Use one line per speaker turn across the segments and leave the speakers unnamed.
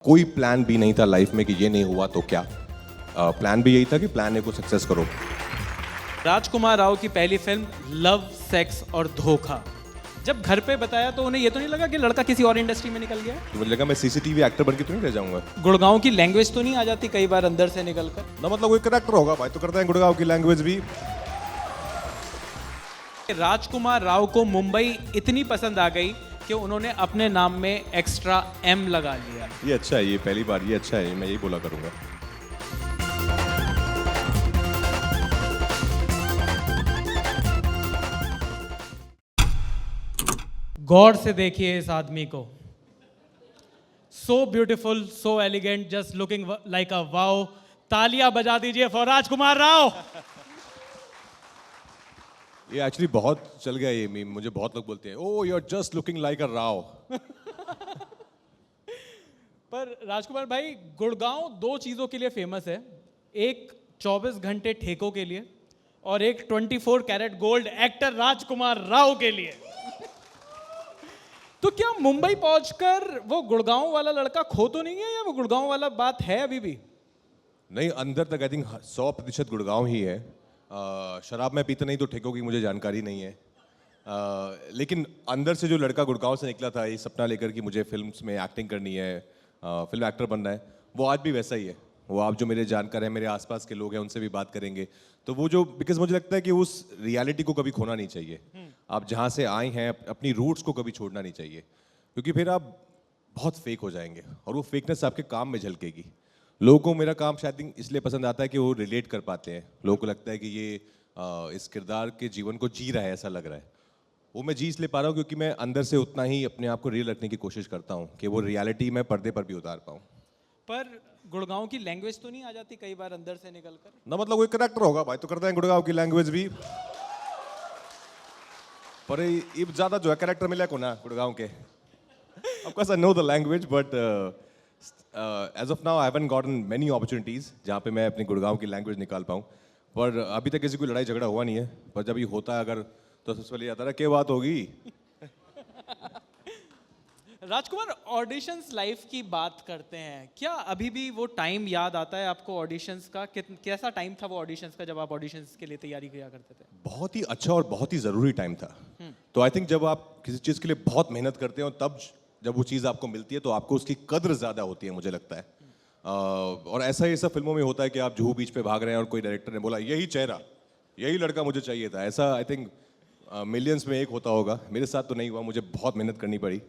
कोई plan B नहीं था लाइफ में कि ये नहीं हुआ तो क्या। प्लान भी यही था कि प्लान ए को सक्सेस करो।
राजकुमार राव की पहली फिल्म लव, सेक्स और धोखा। जब घर पे बताया तो उन्हें ये तो नहीं लगा कि लड़का किसी और इंडस्ट्री में निकल गया है?
तो मुझे लगा मैं सीसीटीवी एक्टर बन के तो नहीं रह जाऊंगा।
गुड़गांव की लैंग्वेज तो नहीं आ जाती कई बार अंदर से निकलकर?
ना मतलब कोई करेक्टर होगा भाई तो करते हैं गुड़गांव की लैंग्वेज भी।
राजकुमार राव को मुंबई इतनी पसंद आ गई कि उन्होंने अपने नाम में एक्स्ट्रा एम लगा लिया।
ये अच्छा है, ये पहली बार, ये अच्छा है, मैं यही बोला करूंगा।
गौर से देखिए इस आदमी को। So beautiful, so elegant, just looking like a wow. तालियां बजा दीजिए फॉर राजकुमार राव।
ये एक्चुअली बहुत चल गया ये मीम, मुझे बहुत लोग बोलते हैं oh you are just looking like a Rao.
पर राजकुमार भाई, गुड़गांव दो चीजों के लिए फेमस है। एक 24 घंटे ठेकों के लिए और एक 24 कैरेट गोल्ड एक्टर राजकुमार राव के लिए। तो क्या मुंबई पहुंचकर वो गुड़गांव वाला लड़का खो तो नहीं है, या वो गुड़गांव वाला बात है अभी भी?
नहीं, अंदर तक आई थिंक 100% गुड़गांव ही है। शराब में पीता नहीं तो ठेकों की मुझे जानकारी नहीं है। लेकिन अंदर से जो लड़का गुड़गांव से निकला था ये सपना लेकर कि मुझे फिल्म्स में एक्टिंग करनी है, फिल्म एक्टर बनना है, वो आज भी वैसा ही है। वो आप जो मेरे जानकार हैं, मेरे आसपास के लोग हैं, उनसे भी बात करेंगे तो वो जो, बिकॉज मुझे लगता है कि उस रियलिटी को कभी खोना नहीं चाहिए। आप जहाँ से आए हैं अपनी रूट्स को कभी छोड़ना नहीं चाहिए, क्योंकि फिर आप बहुत फेक हो जाएंगे और वो फेकनेस आपके काम में झलकेगी। लोगों को मेरा काम शायद इसलिए पसंद आता है कि वो रिलेट कर पाते हैं। लोगों को लगता है कि ये इस किरदार के जीवन को जी रहा है, ऐसा लग रहा है। वो मैं जी इसलिए पा रहा हूँ क्योंकि मैं अंदर से उतना ही अपने आप को रियल रखने की कोशिश करता हूँ कि वो रियलिटी मैं पर्दे पर भी उतार पाऊँ।
पर गुड़गांव की लैंग्वेज तो नहीं आ जाती कई बार अंदर से निकलकर?
ना मतलब कोई करेक्टर होगा भाई तो करते हैं गुड़गांव की लैंग्वेज भी। पर ये ज्यादा जो है करेक्टर मिला को ना गुड़गांव के। Of course I know the language, but as of now I haven't gotten many opportunities जहाँ पे मैं अपनी गुड़गांव की लैंग्वेज निकाल पाऊँ। पर अभी तक किसी कोई लड़ाई झगड़ा हुआ नहीं है। पर जब ये होता है अगर तो सबसे पहले आता है क्या बात होगी।
राजकुमार, ऑडिशंस लाइफ की बात करते हैं, क्या अभी भी वो टाइम याद आता है आपको ऑडिशंस का? कैसा टाइम था वो ऑडिशंस का जब आप ऑडिशंस के लिए तैयारी किया करते थे?
बहुत ही अच्छा और बहुत ही ज़रूरी टाइम था। तो आई थिंक जब आप किसी चीज़ के लिए बहुत मेहनत करते हो तब जब वो चीज़ आपको मिलती है तो आपको उसकी कद्र ज़्यादा होती है, मुझे लगता है। और ऐसा ही सब फिल्मों में होता है कि आप जुहू बीच पे भाग रहे हैं और कोई डायरेक्टर ने बोला यही चेहरा, यही लड़का मुझे चाहिए था। ऐसा आई थिंक मिलियंस में एक होता होगा। मेरे साथ तो नहीं हुआ, मुझे बहुत मेहनत करनी पड़ी।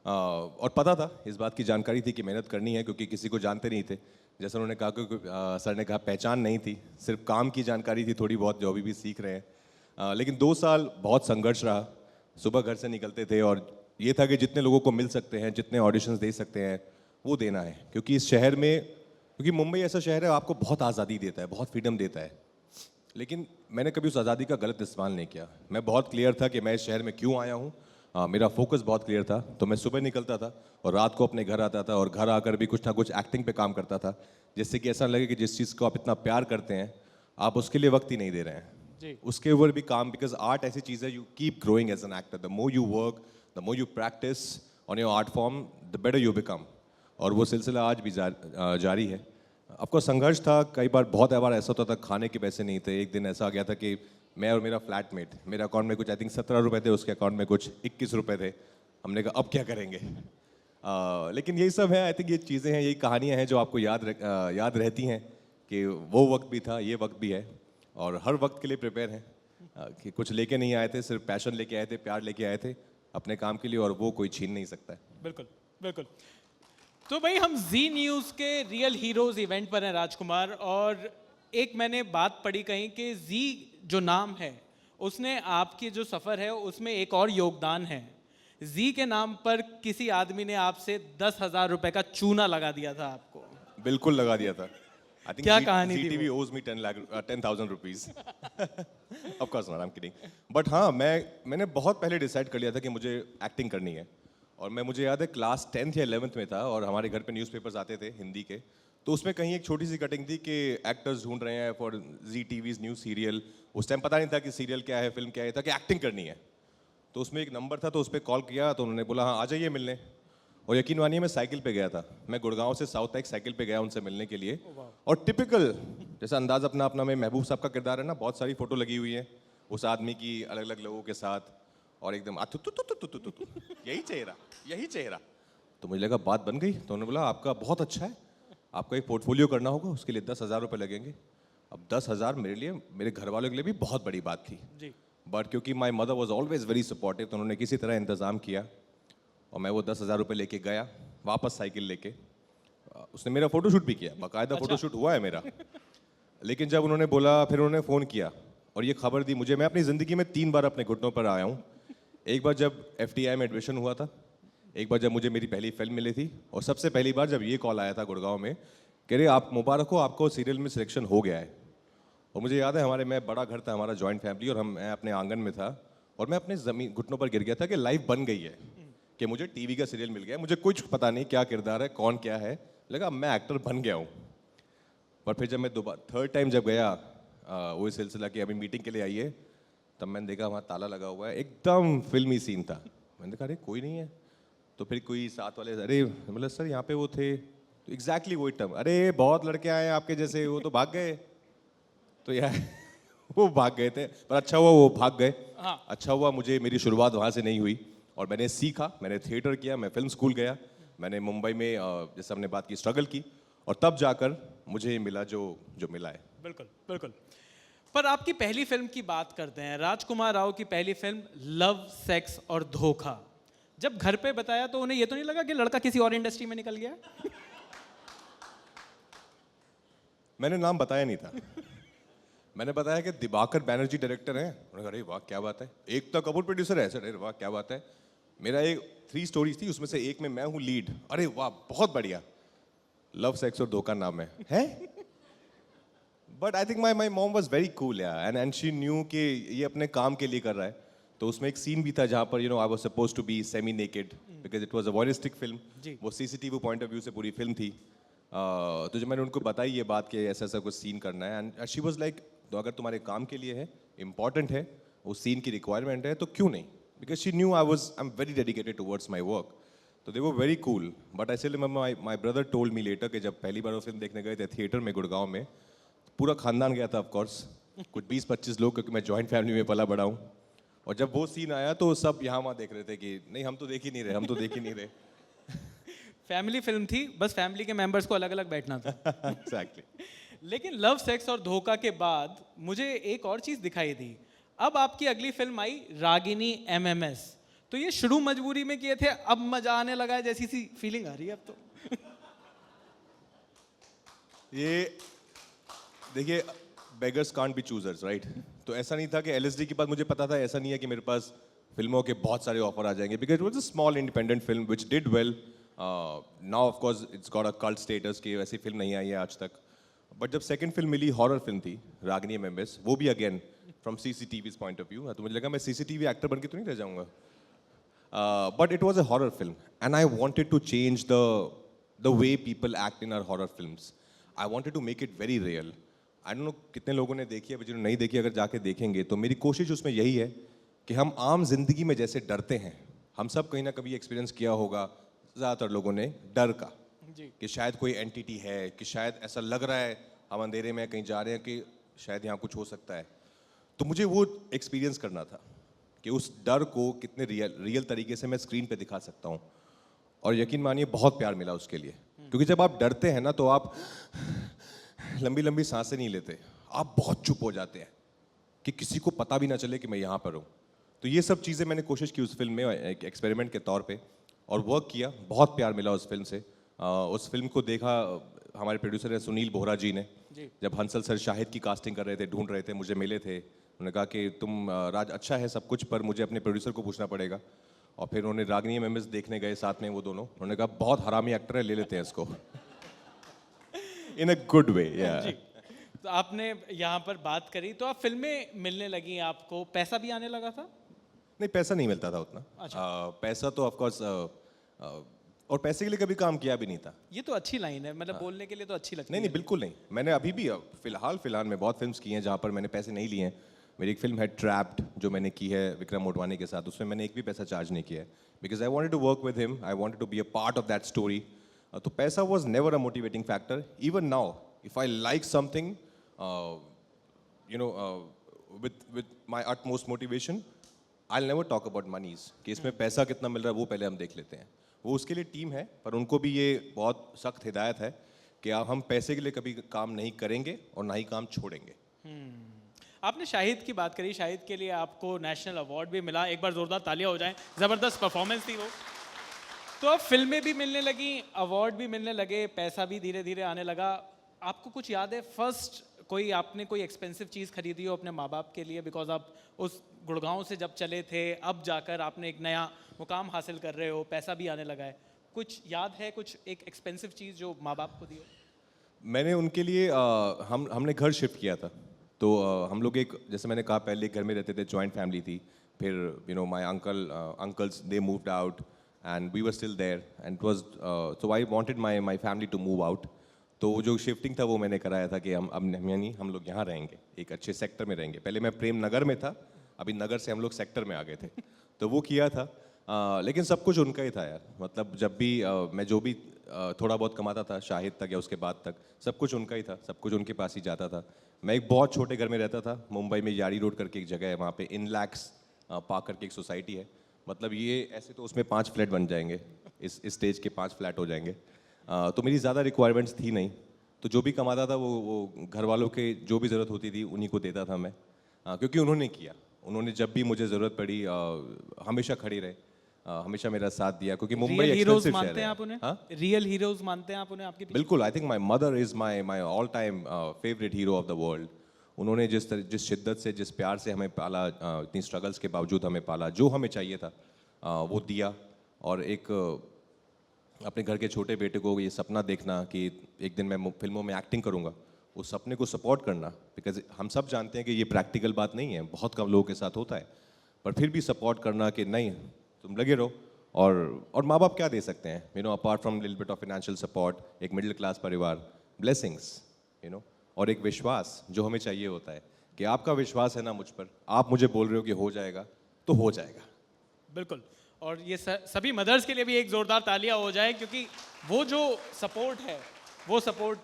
और पता था, इस बात की जानकारी थी कि मेहनत करनी है, क्योंकि किसी को जानते नहीं थे। जैसे उन्होंने कहा कि सर ने कहा पहचान नहीं थी, सिर्फ काम की जानकारी थी थोड़ी बहुत, जो अभी भी सीख रहे हैं। लेकिन 2 साल बहुत संघर्ष रहा। सुबह घर से निकलते थे और ये था कि जितने लोगों को मिल सकते हैं, जितने ऑडिशंस दे सकते हैं वो देना है। क्योंकि इस शहर में, क्योंकि मुंबई ऐसा शहर है आपको बहुत आज़ादी देता है, बहुत फ्रीडम देता है। लेकिन मैंने कभी उस आज़ादी का गलत इस्तेमाल नहीं किया। मैं बहुत क्लियर था कि मैं इस शहर में क्यों आया हूँ। मेरा फोकस बहुत क्लियर था। तो मैं सुबह निकलता था और रात को अपने घर आता था और घर आकर भी कुछ ना कुछ एक्टिंग पे काम करता था, जिससे कि ऐसा लगे कि जिस चीज़ को आप इतना प्यार करते हैं आप उसके लिए वक्त ही नहीं दे रहे हैं
जी।
उसके ऊपर भी काम। बिकॉज आर्ट ऐसी चीज़ है, you keep growing as an actor. The more you work, the more you practise on your art form, the better you become. और वो सिलसिला आज भी जारी है। आपको संघर्ष था, कई बार बहुत बार ऐसा होता था खाने के पैसे नहीं थे। एक दिन ऐसा आ गया था कि मैं और मेरा फ्लैटमेट, मेरे अकाउंट में कुछ आई थिंक 17 रुपये थे, उसके अकाउंट में कुछ 21 रुपये थे। हमने कहा अब क्या करेंगे। लेकिन यही सब है, आई थिंक ये चीज़ें हैं, यही कहानियाँ हैं जो आपको याद रहती हैं कि वो वक्त भी था, ये वक्त भी है। और हर वक्त के लिए प्रिपेयर हैं कि कुछ लेके नहीं आए थे, सिर्फ पैशन लेके आए थे, प्यार लेके आए थे अपने काम के लिए, और वो कोई छीन नहीं सकता है।
बिल्कुल बिल्कुल। तो भाई, हम जी न्यूज़ के रियल हीरोज इवेंट पर हैं राजकुमार, और एक मैंने बात पढ़ी कहीं कि जी जो नाम है उसने आपकी जो सफ़र है उसमें एक और योगदान है। जी के नाम पर किसी आदमी ने आपसे 10,000 रुपए का चूना लगा दिया था आपको।
बिल्कुल लगा दिया था। आई थिंक
क्या कहानी थी
ZTV owes me 10,000 rupees. Of course not, I'm kidding. But हाँ, मैंने बहुत पहले डिसाइड कर लिया था कि मुझे एक्टिंग करनी है। और मुझे याद है क्लास 10th या 11th में था और हमारे घर पे न्यूज़पेपर्स आते थे हिंदी के। तो उसमें कहीं एक छोटी सी कटिंग थी कि एक्टर्स ढूंढ रहे हैं फॉर ZTV's न्यू सीरियल। उस टाइम पता नहीं था कि सीरियल क्या है, फिल्म क्या है, था कि एक्टिंग करनी है। तो उसमें एक नंबर था, तो उस पर कॉल किया तो उन्होंने बोला हाँ आ जाइए मिलने। और यकीन मानिए मैं साइकिल पे गया था, मैं गुड़गांव से साउथ तक साइकिल पे गया उनसे मिलने के लिए। और टिपिकल जैसा अंदाज अपना अपना में महबूब साहब का किरदार है ना, बहुत सारी फोटो लगी हुई है उस आदमी की अलग अलग लोगों के साथ, और एकदम यही चेहरा, यही चेहरा। तो मुझे लगा बात बन गई। तो उन्होंने बोला आपका बहुत अच्छा है, आपका एक पोर्टफोलियो करना होगा, उसके लिए 10,000 रुपये लगेंगे। अब 10,000 मेरे लिए, मेरे घर वालों के लिए भी बहुत बड़ी बात थी
जी।
बट क्योंकि my mother was always very supportive, तो उन्होंने किसी तरह इंतज़ाम किया और मैं वो 10,000 रुपये लेके गया वापस साइकिल लेके। उसने मेरा फोटोशूट भी किया, बाकायदा फोटोशूट हुआ है मेरा। लेकिन जब उन्होंने बोला, फिर उन्होंने फ़ोन किया और ये खबर दी मुझे, मैं अपनी ज़िंदगी में 3 बार अपने घुटनों पर आया हूँ। एक बार जब FTI में एडमिशन हुआ था, एक बार जब मुझे मेरी पहली फिल्म मिली थी, और सबसे पहली बार जब ये कॉल आया था गुड़गांव में, कह रहे आप मुबारक हो, आपको सीरियल में सिलेक्शन हो गया है। और मुझे याद है हमारे, मैं बड़ा घर था हमारा, जॉइंट फैमिली, और मैं अपने आंगन में था और मैं अपने ज़मीन घुटनों पर गिर गया था कि लाइफ बन गई है, कि मुझे टीवी का सीरियल मिल गया है। मुझे कुछ पता नहीं क्या किरदार है, कौन क्या है, लगा मैं एक्टर बन गया हूँ। पर फिर जब मैं दोबारा थर्ड टाइम जब गया वही सिलसिला कि अभी मीटिंग के लिए आइए, तब मैंने देखा वहाँ ताला लगा हुआ है, एकदम फिल्मी सीन था। मैंने कहा अरे कोई नहीं है। तो फिर कोई साथ वाले, अरे मतलब सर यहाँ पे वो थे, तो एग्जैक्टली वही टर्म, अरे बहुत लड़के आए हैं आपके जैसे, वो तो भाग गए। तो यार वो भाग गए थे, पर अच्छा हुआ वो भाग गए।
हाँ।
अच्छा हुआ मुझे, मेरी शुरुआत वहाँ से नहीं हुई और मैंने सीखा, मैंने थिएटर किया, मैं फिल्म स्कूल गया, मैंने मुंबई में जैसे हमने बात की स्ट्रगल की, और तब जाकर मुझे मिला जो जो मिला है।
बिल्कुल बिल्कुल। पर आपकी पहली फिल्म की बात करते हैं। राजकुमार राव की पहली फिल्म लव, सेक्स और धोखा। जब घर पे बताया तो उन्हें ये तो नहीं लगा कि लड़का किसी और इंडस्ट्री में निकल गया?
मैंने नाम बताया नहीं था। मैंने बताया कि दिवाकर बैनर्जी डायरेक्टर हैं। उन्होंने कहा अरे वाह क्या बात है। एकता कपूर प्रोड्यूसर है। सर अरे वाह क्या बात है। मेरा एक 3 स्टोरीज थी, उसमें से एक में मैं हूँ लीड। अरे वाह बहुत बढ़िया। लव, सेक्स और धोखा नाम है? But I think my mom was very cool and she knew कि ये अपने काम के लिए कर रहा है। तो उसमें एक सीन भी था जहाँ पर I was suppose to be semi naked because it was a voyeuristic film. वो CCTV पॉइंट ऑफ व्यू से पूरी फिल्म थी। तो जब मैंने उनको बताई ये बात कि ऐसा ऐसा कुछ सीन करना है, एंड शी वाज लाइक तो अगर तुम्हारे काम के लिए है, इम्पॉर्टेंट है, उस सीन की रिक्वायरमेंट है, तो क्यों नहीं। Because she knew I am very dedicated towards my work. तो दे वो very cool. But I still remember my brother told me later कि जब पहली बार वो फिल्म देखने गए थे थिएटर में गुड़गांव में, पूरा खानदान गया था ऑफकोर्स, कुछ 20-25 लोग, क्योंकि मैं जॉइंट फैमिली में पला बड़ा हूँ। और जब वो सीन आया तो सब यहाँ वहाँ देख रहे थे कि नहीं हम तो देख ही नहीं रहे, हम तो देख ही नहीं रहे।
फैमिली फिल्म थी, बस फैमिली के मेंबर्स को अलग अलग बैठना था।
Exactly.
लेकिन लव, सेक्स और धोखा के बाद मुझे एक और चीज दिखाई दी। अब आपकी अगली फिल्म आई रागिनी MMS। तो ये शुरू मजबूरी में किए थे, अब मजा आने लगा है जैसी सी फीलिंग आ रही है अब तो।
ये देखिए, beggars can't be choosers, right. तो ऐसा नहीं था कि LSD के बाद मुझे पता था, ऐसा नहीं है कि मेरे पास फिल्मों के बहुत सारे ऑफर आ जाएंगे, because it was a small independent film which did well. Now of course it's got a cult status कि वैसी फिल्म नहीं आई है आज तक। बट जब सेकंड फिल्म मिली, हॉरर फिल्म थी रागिनी MMS, वो भी again from CCTV's point of view, तो मुझे लगा मैं CCTV एक्टर बन के तो नहीं रह जाऊंगा। But it was a horror film, and I wanted to change the way people act in our horror films. I wanted to make it very real. I don't know कितने लोगों ने देखी है, जिन्होंने नहीं देखी अगर जाके देखेंगे तो मेरी कोशिश उसमें यही है कि हम आम जिंदगी में जैसे डरते हैं, हम सब कहीं ना कभी एक्सपीरियंस किया होगा, ज़्यादातर लोगों ने, डर का
जी।
कि शायद कोई एंटिटी है, कि शायद ऐसा लग रहा है हम अंधेरे में कहीं जा रहे हैं कि शायद यहाँ कुछ हो सकता है। तो मुझे वो एक्सपीरियंस करना था कि उस डर को कितने रियल तरीके से मैं स्क्रीन पे दिखा सकता हूँ। और यकीन मानिए बहुत प्यार मिला उसके लिए, क्योंकि जब आप डरते हैं ना तो आप लंबी लंबी सांसें नहीं लेते, आप बहुत चुप हो जाते हैं कि किसी को पता भी ना चले कि मैं यहाँ पर हूँ। तो ये सब चीज़ें मैंने कोशिश की उस फिल्म में एक एक्सपेरिमेंट के तौर पे, और वर्क किया। बहुत प्यार मिला उस फिल्म से। उस फिल्म को देखा हमारे प्रोड्यूसर है सुनील बोहरा जी ने, जब हंसल सर शाहिद की कास्टिंग कर रहे थे, ढूंढ रहे थे, मुझे मिले थे। उन्होंने कहा कि तुम राज अच्छा है सब कुछ, पर मुझे अपने प्रोड्यूसर को पूछना पड़ेगा। और फिर उन्होंने रागिनी MMS देखने गए साथ में वो दोनों। उन्होंने कहा बहुत हरामी एक्टर है, ले लेते हैं इसको। इन अ गुड वे।
तो आपने यहाँ पर बात करी तो आप फिल्में मिलने लगी, आपको पैसा भी आने लगा था?
नहीं, पैसा नहीं मिलता था उतना। पैसा तो ऑफकोर्स, और पैसे के लिए कभी काम किया भी नहीं था।
ये तो अच्छी लाइन है, मतलब बोलने के लिए तो अच्छी लगती है।
नहीं, बिल्कुल नहीं। मैंने अभी भी फिलहाल में बहुत फिल्म्स की हैं जहाँ पर मैंने पैसे नहीं लिए हैं। मेरी एक फिल्म है ट्रैप्ड जो मैंने की है विक्रम मोटवानी के साथ, उसमें मैंने एक भी पैसा चार्ज नहीं किया है because I wanted to work with him, I wanted to be a part of that story. तो पैसा was never a motivating factor. Even now if I like something you know with my utmost motivation, I'll never talk about monies कि इसमें पैसा कितना मिल रहा है वो पहले हम देख लेते हैं. वो उसके लिए टीम है, पर उनको भी ये बहुत सख्त हिदायत है कि हम पैसे के लिए कभी काम नहीं करेंगे और ना ही काम छोड़ेंगे.
आपने शाहिद की बात करी, शाहिद के लिए आपको नेशनल अवार्ड भी मिला. एक बार जोरदार तालियां हो जाएं, ज़बरदस्त परफॉर्मेंस थी वो. तो अब फिल्में भी मिलने लगी, अवार्ड भी मिलने लगे, पैसा भी धीरे धीरे आने लगा. आपको कुछ याद है फर्स्ट आपने कोई एक्सपेंसिव चीज़ खरीदी हो अपने माँ बाप के लिए? बिकॉज आप उस गुड़गांव से जब चले थे, अब जाकर आपने एक नया मुकाम हासिल कर रहे हो, पैसा भी आने लगा है. कुछ याद है, कुछ एक एक्सपेंसिव चीज़ जो माँ बाप को दी हो?
मैंने उनके लिए हमने घर शिफ्ट किया था. तो हम लोग एक, जैसे मैंने कहा पहले, घर में रहते थे, जॉइंट फैमिली थी. फिर my uncles they moved out and we were still there and it was so I wanted my family to move out. तो जो शिफ्टिंग था वो मैंने कराया था कि हम लोग यहाँ रहेंगे, एक अच्छे सेक्टर में रहेंगे. पहले मैं प्रेम नगर में था, अभी नगर से हम लोग सेक्टर में आ गए थे. तो वो किया था. लेकिन सब कुछ उनका ही था यार. मतलब जब भी मैं जो भी थोड़ा बहुत कमाता था शाहिद तक या उसके बाद तक, सब कुछ उनका ही था, सब कुछ उनके पास ही जाता था. मैं एक बहुत छोटे घर में रहता था मुंबई में, यारी रोड करके एक जगह है, वहाँ पे इन लैक्स पार्क करके एक सोसाइटी है. मतलब ये ऐसे तो उसमें 5 फ्लैट बन जाएंगे, इस स्टेज के 5 फ्लैट हो जाएंगे. तो मेरी ज़्यादा रिक्वायरमेंट्स थी नहीं. तो जो भी कमाता था वो घर वालों के जो भी ज़रूरत होती थी उन्हीं को देता था मैं. क्योंकि उन्होंने किया, उन्होंने जब भी मुझे ज़रूरत पड़ी हमेशा खड़ी रहे, हमेशा मेरा साथ दिया. क्योंकि मुंबई एक्सपेंसिव शहर है.
आप उन्हें रियल हीरोज मानते हैं आप उन्हें आपके?
बिल्कुल. I think my mother is my all time favourite hero of the world. उन्होंने जिस शिद्दत से, जिस प्यार से हमें पाला, इतनी स्ट्रगल्स के बावजूद हमें पाला, जो हमें चाहिए था वो दिया. और एक अपने घर के छोटे बेटे को ये सपना देखना कि एक दिन मैं फिल्मों में एक्टिंग करूंगा, उस सपने को सपोर्ट करना. बिकॉज हम सब जानते हैं कि ये प्रैक्टिकल बात नहीं है, बहुत कम लोगों के साथ होता है, पर फिर भी सपोर्ट करना कि नहीं तुम लगे रहो. और माँ बाप क्या दे सकते हैं, apart from little bit of financial support, एक मिडिल क्लास परिवार, ब्लेसिंग्स, और एक विश्वास जो हमें चाहिए होता है कि आपका विश्वास है ना मुझ पर, आप मुझे बोल रहे हो कि हो जाएगा तो हो जाएगा.
बिल्कुल. और ये सभी मदर्स के लिए भी एक जोरदार तालियां हो जाए, क्योंकि वो जो सपोर्ट है वो सपोर्ट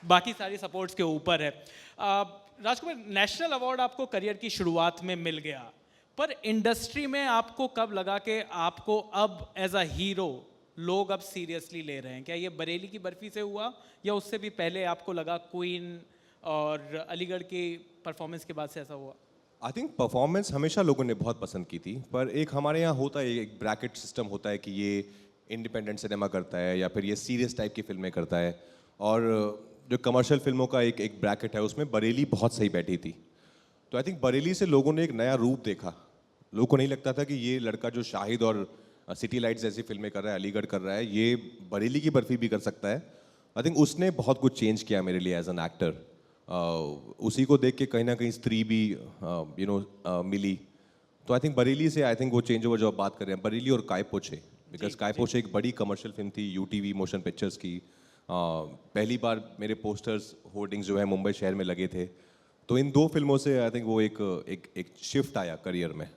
बाकी सारी सपोर्ट्स के ऊपर है. राजकुमार, नेशनल अवार्ड आपको करियर की शुरुआत में मिल गया, पर इंडस्ट्री में आपको कब लगा कि आपको अब एज अ हीरो लोग अब सीरियसली ले रहे हैं? क्या ये बरेली की बर्फी से हुआ या उससे भी पहले आपको लगा क्वीन और अलीगढ़ की परफॉर्मेंस के बाद से ऐसा हुआ?
आई थिंक परफॉर्मेंस हमेशा लोगों ने बहुत पसंद की थी, पर एक हमारे यहाँ होता है, एक ब्रैकेट सिस्टम होता है कि ये इंडिपेंडेंट सिनेमा करता है या फिर ये सीरियस टाइप की फिल्में करता है. और जो कमर्शियल फिल्मों का एक ब्रैकेट है, उसमें बरेली बहुत सही बैठी थी. तो आई थिंक बरेली से लोगों ने एक नया रूप देखा. लोगों को नहीं लगता था कि ये लड़का जो शाहिद और सिटी लाइट्स जैसी फिल्में कर रहा है, अलीगढ़ कर रहा है, ये बरेली की बर्फी भी कर सकता है. आई थिंक उसने बहुत कुछ चेंज किया मेरे लिए एज एन एक्टर. उसी को देख के कहीं ना कहीं स्त्री भी मिली. तो आई थिंक बरेली से, आई थिंक वो चेंज ओवर जो आप बात कर रहे हैं, बरेली और कायपोछे, बिकॉज कायपोछे एक बड़ी कमर्शियल फिल्म थी यूटीवी मोशन पिक्चर्स की. पहली बार मेरे पोस्टर्स, होर्डिंग्स जो है मुंबई शहर में लगे थे. तो इन 2 फिल्मों से आई थिंक वो एक शिफ्ट आया करियर में.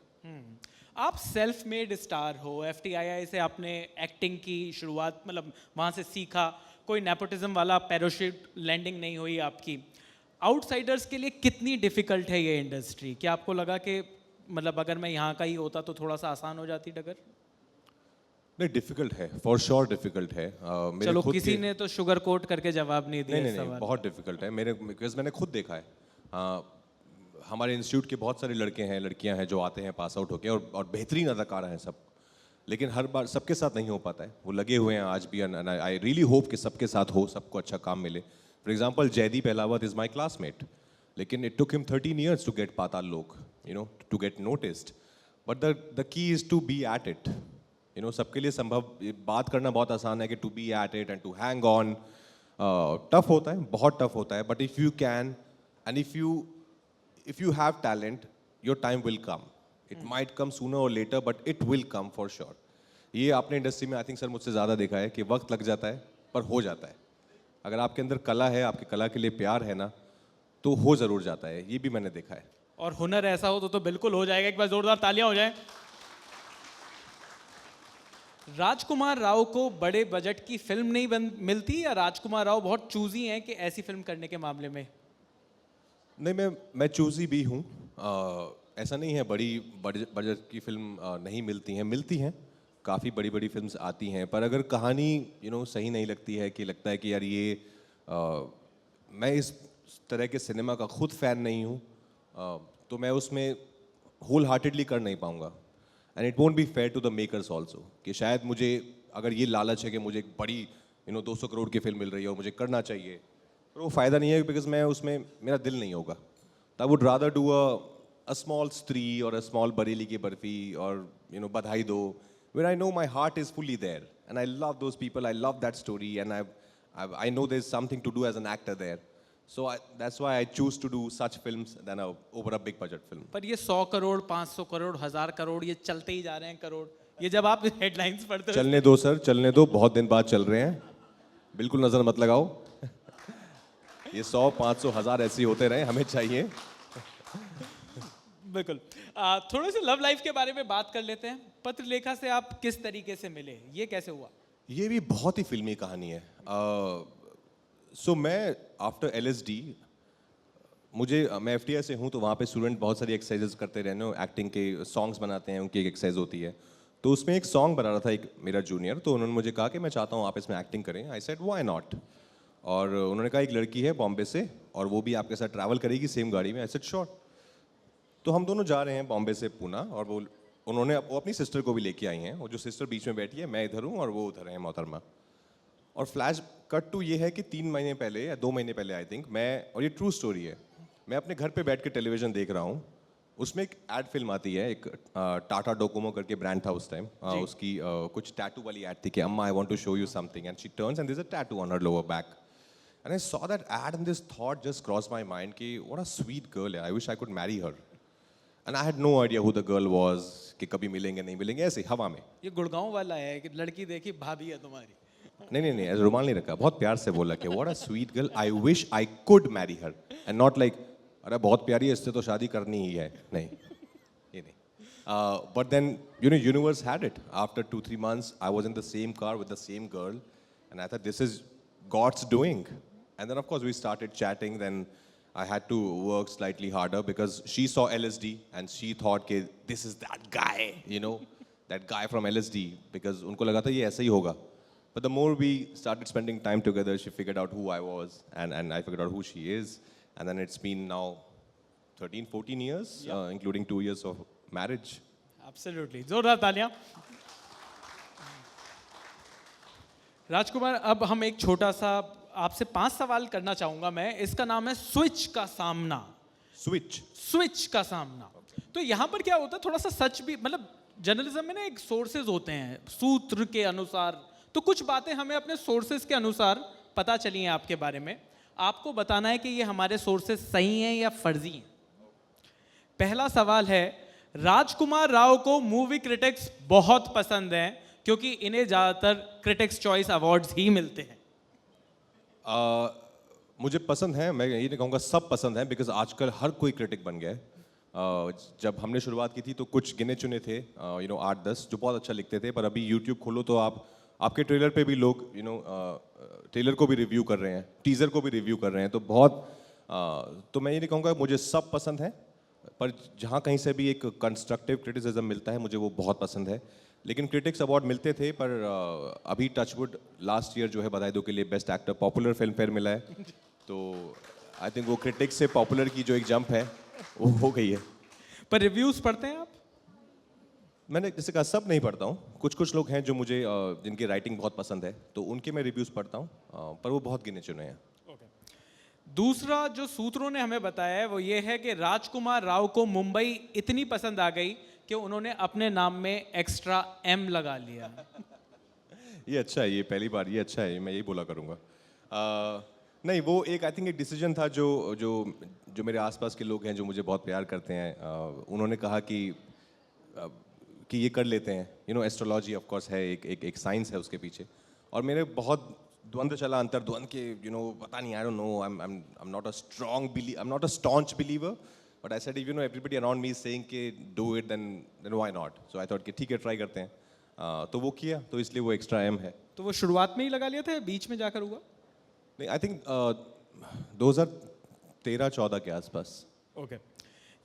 आप सेल्फ मेड स्टार हो, FTII से आपने एक्टिंग की शुरुआत, मतलब वहाँ से सीखा, कोई नेपोटिज्म वाला पैराशूट लैंडिंग नहीं हुई आपकी. आउटसाइडर्स के लिए कितनी डिफिकल्ट है ये इंडस्ट्री? क्या आपको लगा कि मतलब अगर मैं यहाँ का ही होता तो थोड़ा सा आसान हो जाती डगर?
नहीं, डिफिकल्ट है, फॉर श्योर डिफिकल्ट है.
चलो, किसी ने तो शुगर कोट करके जवाब नहीं दिया.
नहीं, बहुत डिफिकल्ट है बिकॉज मैंने खुद देखा है. हमारे इंस्टीट्यूट के बहुत सारे लड़के हैं, लड़कियां हैं जो आते हैं पास आउट होके और बेहतरीन अदाकार हैं सब. लेकिन हर बार सबके साथ नहीं हो पाता है. वो लगे हुए हैं आज भी, एंड आई रियली होप कि सबके साथ हो, सबको अच्छा काम मिले. For example, Jaideep Ahlawat is my classmate, लेकिन it took him 13 years to get पाताल लोक, to get noticed. But the key is to be at it. सबके लिए संभव, बात करना बहुत आसान है कि to be at it and to hang on tough होता है, बहुत टफ होता है. But if you can and if you have talent, your time will come. It might come sooner or later, but it will come for sure. ये आपने industry में I think sir मुझसे ज़्यादा देखा है कि वक्त लग जाता है पर हो जाता है. अगर आपके अंदर कला है, आपकी कला के लिए प्यार है ना, तो हो ज़रूर जाता है. ये भी मैंने देखा है.
और हुनर ऐसा हो तो बिल्कुल हो जाएगा। एक बार जोरदार तालियां हो जाए। राजकुमार राव को बड़े बजट की फिल्म नहीं मिलती, या राजकुमार राव बहुत चूजी हैं कि ऐसी फिल्म करने के मामले में?
नहीं, मैं चूजी भी हूँ। ऐसा नहीं है बड़ी बजट की फिल्म नहीं मिलती हैं काफ़ी बड़ी बड़ी फिल्म्स आती हैं, पर अगर कहानी सही नहीं लगती है, कि लगता है कि यार ये मैं इस तरह के सिनेमा का खुद फ़ैन नहीं हूँ, तो मैं उसमें होल हार्टेडली कर नहीं पाऊँगा। And it won't be fair to the makers also, कि शायद मुझे अगर ये लालच है कि मुझे एक बड़ी 200 करोड़ की फिल्म मिल रही है और मुझे करना चाहिए, पर वो फ़ायदा नहीं है, बिकॉज मैं उसमें मेरा दिल नहीं होगा। तो I would rather do a small स्त्री और अ स्मॉल बरेली की बर्फी और बधाई दो, where I know my heart is fully there and I love those people, I love that story, and I know there's something to do as an actor there. So that's why I choose to do such films than over a big budget film.
पर ये 100 करोड़, 500 करोड़, 1000 करोड़, ये चलते ही जा रहे हैं करोड़। ये जब आप हेडलाइंस पढ़ते हो।
चलने दो सर, चलने दो, बहुत दिन बाद चल रहे हैं, बिल्कुल नजर मत लगाओ। ये 100, 500, 1000 ऐसे ही होते रहे, हमें चाहिए।
बिल्कुल। थोड़े से लव लाइफ के बारे में बात कर लेते हैं। पत्रलेखा से आप किस तरीके से मिले, ये कैसे हुआ?
ये भी बहुत ही फिल्मी कहानी है। सो मैं आफ्टर LSD, मैं FTI से हूँ, तो वहाँ पे स्टूडेंट बहुत सारी एक्सरसाइजेज करते रहने, एक्टिंग के सॉन्ग्स बनाते हैं, उनकी एक एक्सरसाइज होती है। तो उसमें एक सॉन्ग बना रहा था एक मेरा जूनियर, तो उन्होंने मुझे कहा कि मैं चाहता हूँ आप इसमें एक्टिंग करें। I said why not. और उन्होंने कहा एक लड़की है बॉम्बे से और वो भी आपके साथ ट्रैवल करेगी सेम गाड़ी में। I said sure. तो हम दोनों जा रहे हैं बॉम्बे से पूना, और वो अपनी सिस्टर को भी लेके आई हैं। वो जो सिस्टर बीच में बैठी है, मैं इधर हूँ और वो उधर है, मोहतरमा। और फ्लैश कट टू ये है कि 3 महीने पहले या 2 महीने पहले आई थिंक, और ये ट्रू स्टोरी है, मैं अपने घर पे बैठ के टेलीविजन देख रहा हूँ। उसमें एक एड फिल्म आती है, एक टाटा डोकोमो करके ब्रांड था उस टाइम, उसकी कुछ टैटू वाली एड थी कि अम्मा I want to show you something, and she turns and there is a tattoo on her lower back. And I saw that ad and this thought just cross my mind कि what a sweet girl है, I wish I could marry her. And I had no idea who the girl was, कि कभी मिलेंगे नहीं मिलेंगे, ऐसे हवा में।
ये गुड़गांव वाला है कि लड़की देखी भाभी है तुम्हारी।
नहीं, ऐसे रुमाल नहीं रखा, बहुत प्यार से बोला कि what a sweet girl, I wish I could marry her, and not like अरे बहुत प्यारी है, इससे तो शादी करनी ही है। नहीं, ये नहीं। But then universe had it. After 2-3 months I was in the same car with the same girl, and I thought this is God's doing. And then of course we started chatting. Then I had to work slightly harder because she saw LSD and she thought कि this is that guy, that guy from LSD, because उनको लगा था ये ऐसा ही होगा। But the more we started spending time together, she figured out who I was, and I figured out who she is, and then it's been now 13-14 years, including 2 years of marriage.
Absolutely, जोरदार तालियां। राजकुमार, अब हम एक छोटा सा आपसे 5 सवाल करना चाहूंगा मैं। इसका नाम है स्विच का सामना। स्विच का सामना। तो यहाँ पर क्या होता है, थोड़ा सा सच भी, मतलब जर्नलिज्म में ना एक सोर्सेज होते हैं, सूत्र के अनुसार। तो कुछ बातें हमें अपने सोर्सेज के अनुसार पता चली हैं आपके बारे में। आपको बताना है कि ये हमारे सोर्सेज सही हैं या फर्जी हैं। पहला सवाल है, राजकुमार राव को मूवी क्रिटिक्स बहुत पसंद हैं क्योंकि इन्हें ज्यादातर क्रिटिक्स चॉइस अवार्ड्स ही मिलते हैं।
मुझे पसंद है, मैं ये नहीं कहूँगा सब पसंद है, बिकॉज आजकल हर कोई क्रिटिक बन गया है। जब हमने शुरुआत की थी तो कुछ गिने चुने थे, 8-10 जो बहुत अच्छा लिखते थे, पर अभी यूट्यूब खोलो तो आपके ट्रेलर पे भी लोग ट्रेलर को भी रिव्यू कर रहे हैं, टीज़र को भी रिव्यू कर रहे हैं। तो तो मैं ये नहीं कहूँगा मुझे सब पसंद है, पर जहाँ कहीं से भी एक कंस्ट्रक्टिव क्रिटिसिज्म मिलता है मुझे वो बहुत पसंद है। लेकिन क्रिटिक्स अवार्ड मिलते थे, पर अभी टचवुड लास्ट ईयर जो है बधाई दो के लिए best actor popular film fair मिला है। तो आई थिंक वो क्रिटिक्स से पॉपुलर की जो एक जंप है वो हो गई है।
पर रिव्यूज पढ़ते हैं आप?
मैंने जैसे कहा सब नहीं पढ़ता हूँ, कुछ लोग हैं जो मुझे जिनकी राइटिंग बहुत पसंद है तो उनके मैं रिव्यूज़ पढ़ता हूँ, पर वो बहुत गिने चुने हैं।
दूसरा जो सूत्रों ने हमें बताया है वो ये है कि राजकुमार राव को मुंबई इतनी पसंद आ गई कि उन्होंने अपने नाम में एक्स्ट्रा M लगा लिया।
ये अच्छा है, ये पहली बार, ये अच्छा है, मैं यही बोला करूँगा। नहीं, वो एक आई थिंक एक डिसीजन था जो मेरे आसपास के लोग हैं जो मुझे बहुत प्यार करते हैं, उन्होंने कहा कि ये कर लेते हैं। एस्ट्रोलॉजी ऑफ कोर्स है, एक साइंस है उसके पीछे, और मेरे बहुत द्वंद्व चला, अंतर्द्वंद के, पता नहीं, I don't know, I am not a strong believe, I am not a staunch believer, but I said you know everybody around me is saying कि do it then why not, so I thought कि ठीक है try करते हैं। तो वो किया, तो इसलिए वो एक्स्ट्रा एम है।
तो वो शुरुआत में ही लगा लिया था या बीच में जाकर हुआ?
नहीं, आई थिंक 2013-14 के आसपास।
ओके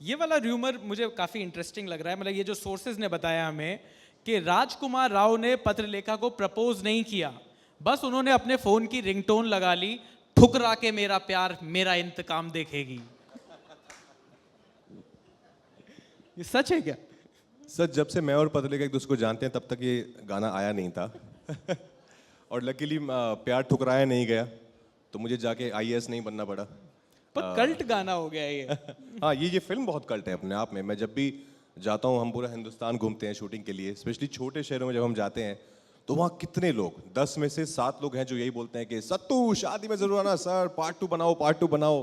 ये वाला र्यूमर मुझे काफ़ी इंटरेस्टिंग लग रहा है, मतलब ये जो सोर्सेज ने बताया हमें कि राजकुमार राव ने पत्रलेखा को प्रपोज नहीं किया, बस उन्होंने अपने फ़ोन की रिंगटोन लगा ली, ठुकरा के मेरा प्यार मेरा इंतकाम देखेगी। ये सच है क्या?
सर जब से मैं और पतले का एक दूसरे को जानते हैं तब तक ये गाना आया नहीं था और लकीली प्यार ठुकराया नहीं गया, तो मुझे जाके आईएएस नहीं बनना पड़ा।
पर कल्ट गाना हो गया ये।
हाँ, ये फिल्म बहुत कल्ट है अपने आप में। मैं जब भी जाता हूँ, हम पूरा हिंदुस्तान घूमते हैं शूटिंग के लिए, स्पेशली छोटे शहरों में जब हम जाते हैं, तो वहाँ कितने लोग, 10 में से 7 लोग हैं जो यही बोलते हैं कि सत्तू शादी में जरूर आना सर, पार्ट 2 बनाओ, पार्ट 2 बनाओ।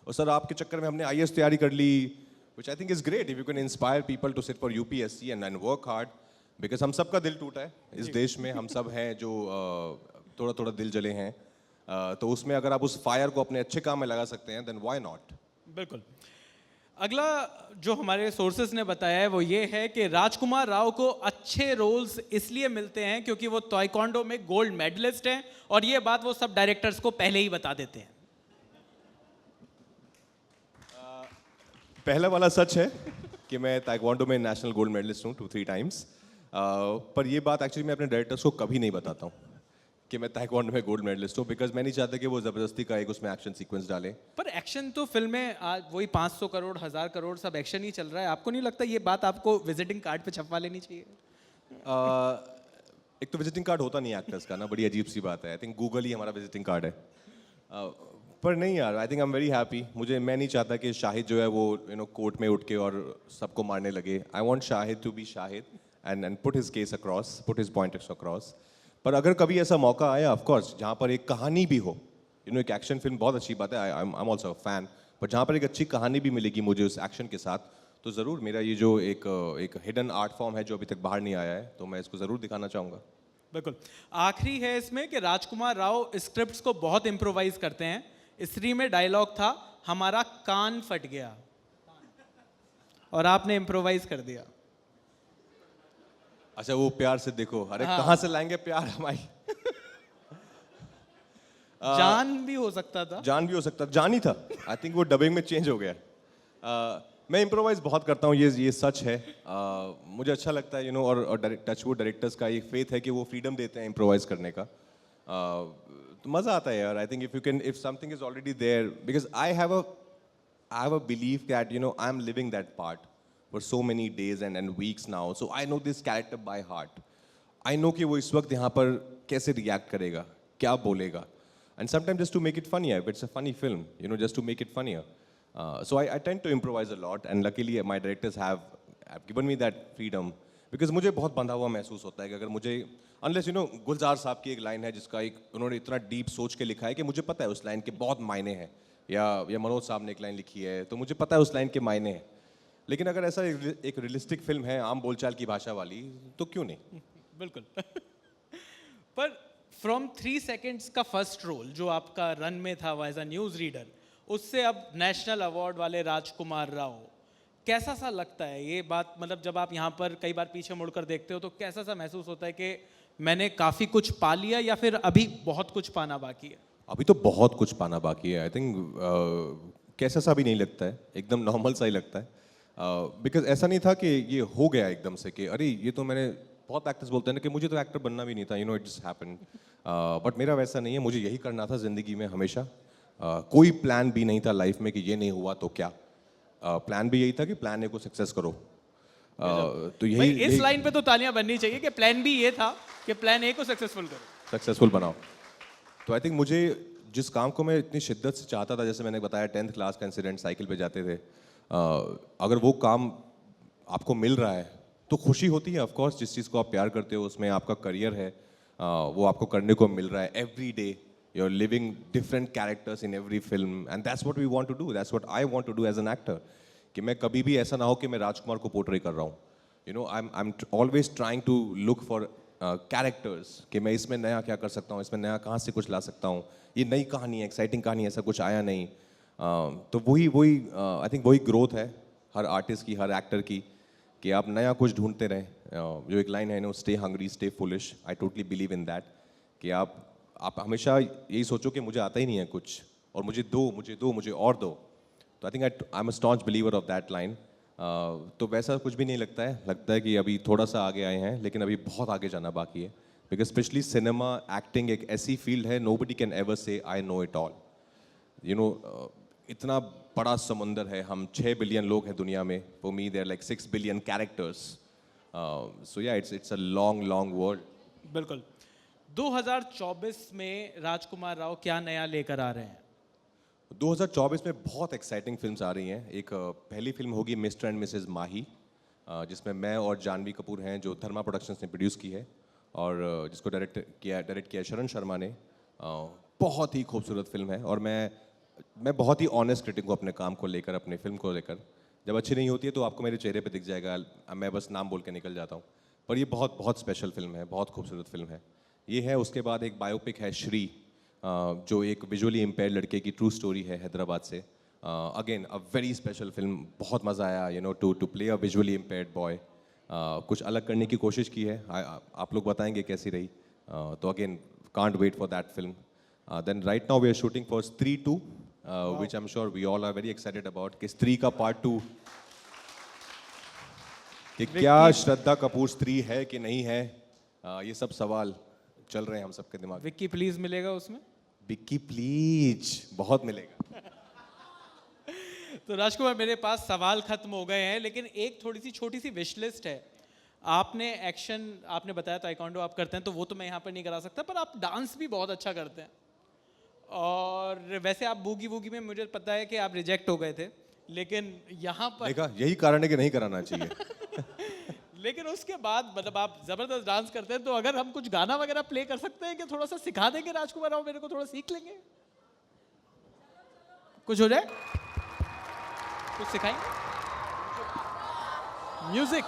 और सर आपके चक्कर में हमने आईएएस तैयारी कर ली, which I think is great if you can inspire people to sit for UPSC and work hard, because हम सबका दिल टूटा है इस देश में, हम सब हैं जो थोड़ा थोड़ा दिल जले हैं, तो उसमें अगर आप उस फायर को अपने अच्छे काम में लगा सकते हैं then why not?
बिल्कुल। अगला जो हमारे सोर्सेस ने बताया है वो ये है कि राजकुमार राव को अच्छे रोल्स इसलिए मिलते हैं क्योंकि वो ताइक्वांडो में गोल्ड मेडलिस्ट हैं, और ये बात वो सब डायरेक्टर्स को पहले ही बता देते हैं।
पहला वाला सच है कि मैं ताइक्वांडो में नेशनल गोल्ड मेडलिस्ट हूँ 2-3 टाइम्स, पर ये बात एक्चुअली मैं अपने डायरेक्टर्स को कभी नहीं बताता हूँ कि मैं ताइक्वांडो में गोल्ड मेडलिस्ट हूँ, बिकॉज मैं नहीं चाहता कि वो ज़बरदस्ती का एक उसमें एक्शन सीक्वेंस डाले।
पर एक्शन तो फिल्म में आज वही 500 करोड़ 1000 करोड़ सब एक्शन ही चल रहा है, आपको नहीं लगता ये बात आपको विजिटिंग कार्ड पे छपवा लेनी चाहिए?
एक तो विजिटिंग कार्ड होता नहीं एक्टर्स का ना, बड़ी अजीब सी बात है। आई थिंक गूगल ही हमारा विजिटिंग कार्ड है। पर नहीं यार, I think I am very happy. मैं नहीं चाहता कि शाहिद जो है वो कोर्ट में उठ के और सबको मारने लगे। I want Shahid to be Shahid and put his case across, put his point across. पर अगर कभी ऐसा मौका आया, ऑफ कोर्स, जहाँ पर एक कहानी भी हो, एक एक्शन फिल्म बहुत अच्छी बात है, I am also a fan, पर जहाँ पर एक अच्छी कहानी भी मिलेगी मुझे उस एक्शन के साथ, तो ज़रूर मेरा ये जो एक हिडन आर्ट फॉर्म है जो अभी तक बाहर नहीं आया है, तो मैं इसको ज़रूर दिखाना चाहूँगा।
बिल्कुल। आखिरी है इसमें कि राजकुमार राव स्क्रिप्ट्स को बहुत इम्प्रोवाइज करते हैं। स्त्री में डायलॉग था हमारा कान फट गया, और आपने इम्प्रोवाइज कर दिया।
अच्छा, वो प्यार से देखो, अरे
हाँ।
कहाँ से लाएंगे प्यार हमारी
जान भी हो सकता था।
जान भी हो सकता, जान ही था। आई थिंक वो डबिंग में चेंज हो गया। मैं इम्प्रोवाइज बहुत करता हूँ, ये सच है। मुझे अच्छा लगता है और टचवुड डायरेक्टर्स का ये फेथ है कि वो फ्रीडम देते हैं इम्प्रोवाइज करने का। तो मज़ा आता है यार। I think if something is already there, because I have a belief that I am living that part for so many days and weeks now, so I know this character by heart. I know कि वो इस वक्त यहाँ पर कैसे react करेगा, क्या बोलेगा, and sometimes just to make it funnier, if it's a funny film, just to make it funnier. So I tend to improvise a lot, and luckily my directors have given me that freedom, because मुझे बहुत बंधा हुआ महसूस होता है कि अगर मुझे, unless गुलजार साहब की एक लाइन है जिसका उन्होंने इतना डीप सोच के लिखा है कि मुझे पता है उस लाइन के बहुत मायने हैं, या मनोज साहब ने एक लाइन लिखी है तो मुझे पता है उस लाइन के मायने हैं, लेकिन अगर ऐसा एक रियलिस्टिक फिल्म है आम बोलचाल की भाषा वाली, तो क्यों नहीं।
बिल्कुल। पर फ्रॉम 3 सेकेंड्स का फर्स्ट रोल जो आपका रन में था एज अ न्यूज़ रीडर, उससे अब नेशनल अवार्ड वाले राजकुमार राव, कैसा सा लगता है ये बात? मतलब जब आप यहाँ पर कई बार पीछे मुड़कर देखते हो तो कैसा सा महसूस होता है कि मैंने काफ़ी कुछ पा लिया, या फिर अभी बहुत कुछ पाना बाकी है?
अभी तो बहुत कुछ पाना बाकी है। आई थिंक कैसा सा भी नहीं लगता है, एकदम नॉर्मल सा ही लगता है। बिकॉज ऐसा नहीं था कि ये हो गया एकदम से कि अरे ये तो मैंने, बहुत एक्टर्स बोलते हैं ना कि मुझे तो एक्टर बनना भी नहीं था, इट जस्ट हैपेंड। बट मेरा वैसा नहीं है, मुझे यही करना था ज़िंदगी में हमेशा। कोई प्लान भी नहीं था लाइफ में कि ये नहीं हुआ तो क्या। प्लान भी यही था कि प्लान ए को सक्सेस करो। तो
भाई, इस लाइन पे तो तालियां बननी चाहिए कि प्लान बी ये था कि प्लान ए को सक्सेसफुल करो,
सक्सेसफुल बनाओ। तो आई थिंक मुझे जिस काम को मैं इतनी शिद्दत से चाहता था, जैसे मैंने बताया 10th क्लास का इंसिडेंट, साइकिल पे जाते थे, अगर वो काम आपको मिल रहा है तो खुशी होती है। ऑफ कोर्स, जिस चीज़ को आप प्यार करते हो उसमें आपका करियर है, वो आपको करने को मिल रहा है। Every day you are living different characters in every film, and that's what we want to do, that's what I want to do as an actor. कि मैं कभी भी ऐसा ना हो कि मैं राजकुमार को पोर्ट्रे कर रहा हूँ। I am always trying to look for characters, कि मैं इसमें नया क्या कर सकता हूँ, इसमें नया कहाँ से कुछ ला सकता हूँ, ये नई कहानी है, एक्साइटिंग कहानी है, ऐसा कुछ आया नहीं। तो वही आई थिंक वही ग्रोथ है हर आर्टिस्ट की, हर एक्टर की, कि आप नया कुछ ढूंढते रहें। जो एक लाइन है ना, stay hungry stay foolish, I totally believe in that, कि आप हमेशा यही सोचो कि मुझे आता ही नहीं है कुछ, और मुझे और दो। तो I think I am a staunch believer of that line. तो वैसा कुछ भी नहीं लगता है कि अभी थोड़ा सा आगे आए हैं, लेकिन अभी बहुत आगे जाना बाकी है। बिकॉज स्पेशली सिनेमा, एक्टिंग एक ऐसी फील्ड है, नोबडी कैन एवर से I know it all. You know, इतना बड़ा समुंदर है, हम 6 बिलियन लोग हैं दुनिया में। For me there like 6 billion characters. So yeah it's a long long world.
बिल्कुल। 2024 में राजकुमार राव क्या नया लेकर आ रहे हैं?
2024 में बहुत एक्साइटिंग फिल्म्स आ रही हैं। एक पहली फिल्म होगी मिस्टर एंड मिसेस माही, जिसमें मैं और जानवी कपूर हैं, जो धर्मा प्रोडक्शंस ने प्रोड्यूस की है, और जिसको डायरेक्ट किया शरण शर्मा ने। बहुत ही खूबसूरत फिल्म है, और मैं बहुत ही ऑनेस्ट क्रिटिक हूँ अपने काम को लेकर, अपने फिल्म को लेकर। जब अच्छी नहीं होती है तो आपको मेरे चेहरे पे दिख जाएगा, मैं बस नाम बोल के निकल जाता हूँ। पर ये बहुत बहुत स्पेशल फिल्म है, बहुत खूबसूरत फिल्म है ये है। उसके बाद एक बायोपिक है श्री, जो एक विजुअली इम्पेयर्ड लड़के की ट्रू स्टोरी है हैदराबाद से। Again a very special film, बहुत मज़ा आया you know to play a visually impaired boy. कुछ अलग करने की कोशिश की है, आप लोग बताएंगे कैसी रही। तो again can't wait for that film. Then right now we are shooting for Stree 2, which I'm sure we all are very excited about, कि स्त्री का पार्ट 2, कि क्या श्रद्धा कपूर स्त्री है कि नहीं है, ये सब सवाल चल रहे हैं हम सबके दिमाग में।
विक्की प्लीज मिलेगा उसमें?
विक्की प्लीज बहुत मिलेगा।
तो राजकुमार, मेरे पास सवाल खत्म हो गए हैं, लेकिन एक थोड़ी सी छोटी सी विश लिस्ट है। आपने एक्शन, आपने बताया ताइक्वांडो आप करते हैं, तो वो तो मैं यहाँ पर नहीं करा सकता, पर आप डांस भी बहुत अच्छा करते हैं। और वैसे आप बूगी वूगी में मुझे पता है कि आप रिजेक्ट हो गए थे, लेकिन यहाँ पर
देखा, यही कारण है कि नहीं कराना चाहिए।
लेकिन उसके बाद मतलब आप जबरदस्त डांस करते हैं, तो अगर हम कुछ गाना वगैरह प्ले कर सकते हैं कि थोड़ा सा सिखा देंगे राजकुमार राव, मेरे को थोड़ा सीख लेंगे, कुछ हो जाए, कुछ सिखाएंगे म्यूजिक।